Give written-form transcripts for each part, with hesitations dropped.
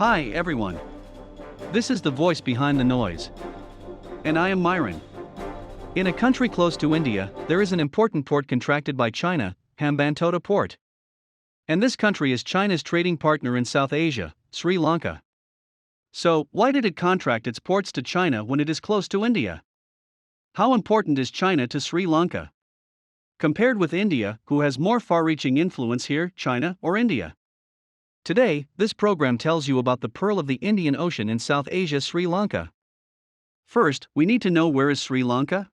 Hi everyone. This is the voice behind the noise. And I am Myron. In a country close to India, there is an important port contracted by China, Hambantota Port. And this country is China's trading partner in South Asia, Sri Lanka. So, why did it contract its ports to China when it is close to India? How important is China to Sri Lanka? Compared with India, who has more far-reaching influence here, China or India? Today, this program tells you about the pearl of the Indian Ocean in South Asia, Sri Lanka. First, we need to know where is Sri Lanka?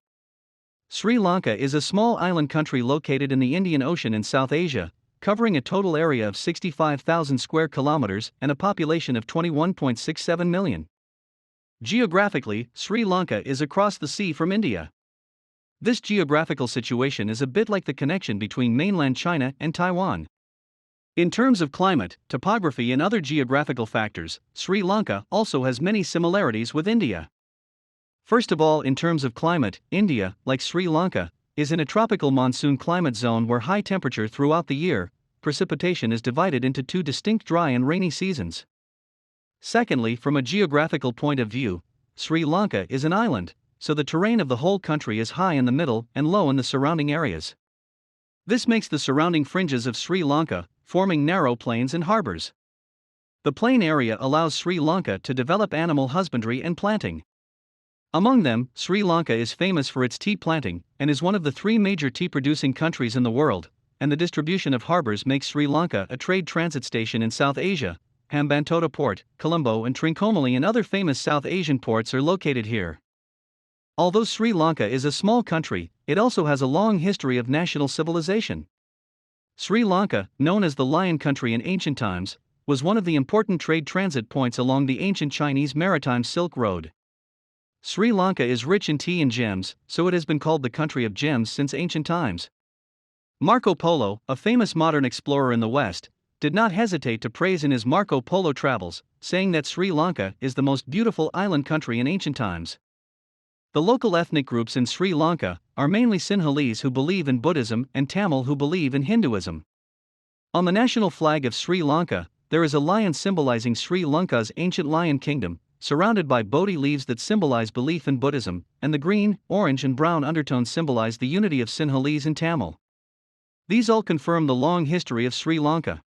Sri Lanka is a small island country located in the Indian Ocean in South Asia, covering a total area of 65,000 square kilometers and a population of 21.67 million. Geographically, Sri Lanka is across the sea from India. This geographical situation is a bit like the connection between mainland China and Taiwan. In terms of climate, topography and other geographical factors, Sri Lanka also has many similarities with India. First of all, in terms of climate, India, like Sri Lanka, is in a tropical monsoon climate zone where high temperature throughout the year, precipitation is divided into two distinct dry and rainy seasons. Secondly, from a geographical point of view, Sri Lanka is an island, so the terrain of the whole country is high in the middle and low in the surrounding areas. This makes the surrounding fringes of Sri Lanka, forming narrow plains and harbors. The plain area allows Sri Lanka to develop animal husbandry and planting. Among them, Sri Lanka is famous for its tea planting and is one of the three major tea-producing countries in the world, and the distribution of harbors makes Sri Lanka a trade transit station in South Asia. Hambantota Port, Colombo and Trincomalee and other famous South Asian ports are located here. Although Sri Lanka is a small country, it also has a long history of national civilization. Sri Lanka, known as the Lion Country in ancient times, was one of the important trade transit points along the ancient Chinese maritime Silk Road. Sri Lanka is rich in tea and gems, so it has been called the country of gems since ancient times. Marco Polo, a famous modern explorer in the West, did not hesitate to praise in his Marco Polo travels, saying that Sri Lanka is the most beautiful island country in ancient times. The local ethnic groups in Sri Lanka are mainly Sinhalese who believe in Buddhism and Tamil who believe in Hinduism. On the national flag of Sri Lanka, there is a lion symbolizing Sri Lanka's ancient lion kingdom, surrounded by Bodhi leaves that symbolize belief in Buddhism, and the green, orange and brown undertones symbolize the unity of Sinhalese and Tamil. These all confirm the long history of Sri Lanka.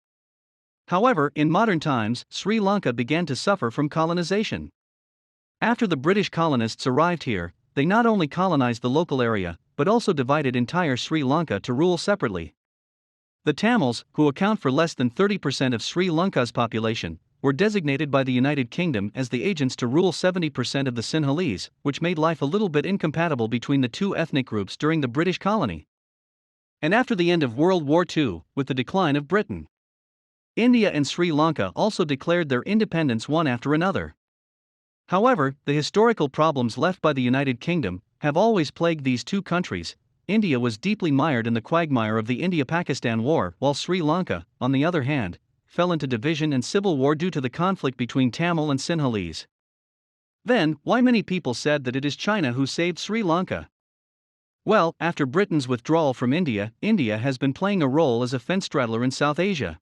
However, in modern times, Sri Lanka began to suffer from colonization. After the British colonists arrived here, they not only colonized the local area, but also divided entire Sri Lanka to rule separately. The Tamils, who account for less than 30% of Sri Lanka's population, were designated by the United Kingdom as the agents to rule 70% of the Sinhalese, which made life a little bit incompatible between the two ethnic groups during the British colony. And after the end of World War II, with the decline of Britain, India and Sri Lanka also declared their independence one after another. However, the historical problems left by the United Kingdom have always plagued these two countries. India was deeply mired in the quagmire of the India-Pakistan War, while Sri Lanka, on the other hand, fell into division and civil war due to the conflict between Tamil and Sinhalese. Then, why many people said that it is China who saved Sri Lanka? Well, after Britain's withdrawal from India, India has been playing a role as a fence-straddler in South Asia.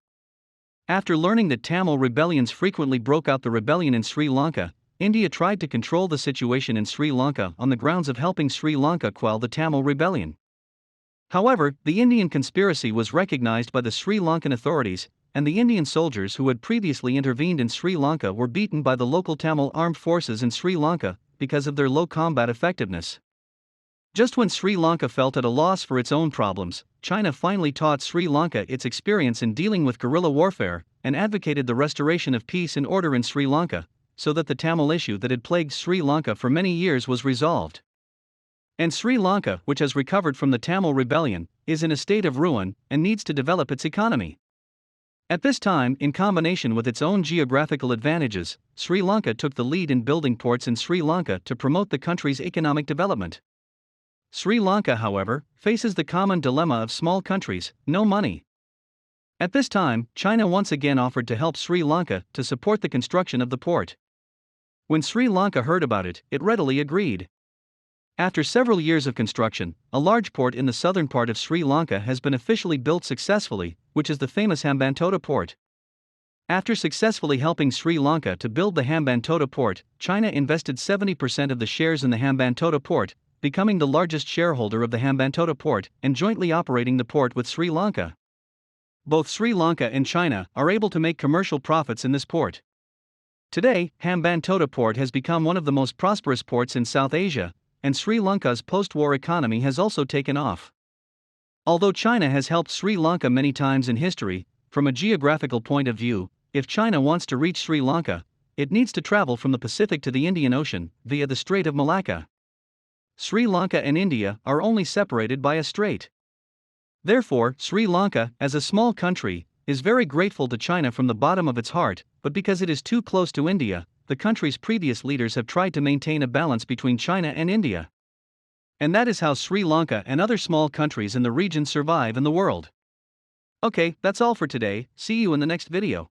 After learning that Tamil rebellions frequently broke out the rebellion in Sri Lanka, India tried to control the situation in Sri Lanka on the grounds of helping Sri Lanka quell the Tamil rebellion. However, the Indian conspiracy was recognized by the Sri Lankan authorities, and the Indian soldiers who had previously intervened in Sri Lanka were beaten by the local Tamil armed forces in Sri Lanka because of their low combat effectiveness. Just when Sri Lanka felt at a loss for its own problems, China finally taught Sri Lanka its experience in dealing with guerrilla warfare and advocated the restoration of peace and order in Sri Lanka, so that the Tamil issue that had plagued Sri Lanka for many years was resolved. And Sri Lanka, which has recovered from the Tamil rebellion, is in a state of ruin and needs to develop its economy. At this time, in combination with its own geographical advantages, Sri Lanka took the lead in building ports in Sri Lanka to promote the country's economic development. Sri Lanka, however, faces the common dilemma of small countries: no money. At this time, China once again offered to help Sri Lanka to support the construction of the port. When Sri Lanka heard about it, it readily agreed. After several years of construction, a large port in the southern part of Sri Lanka has been officially built successfully, which is the famous Hambantota Port. After successfully helping Sri Lanka to build the Hambantota Port, China invested 70% of the shares in the Hambantota Port, becoming the largest shareholder of the Hambantota Port and jointly operating the port with Sri Lanka. Both Sri Lanka and China are able to make commercial profits in this port. Today, Hambantota Port has become one of the most prosperous ports in South Asia, and Sri Lanka's post-war economy has also taken off. Although China has helped Sri Lanka many times in history, from a geographical point of view, if China wants to reach Sri Lanka, it needs to travel from the Pacific to the Indian Ocean, via the Strait of Malacca. Sri Lanka and India are only separated by a strait. Therefore, Sri Lanka, as a small country, is very grateful to China from the bottom of its heart, but because it is too close to India, the country's previous leaders have tried to maintain a balance between China and India. And that is how Sri Lanka and other small countries in the region survive in the world. Okay, that's all for today. See you in the next video.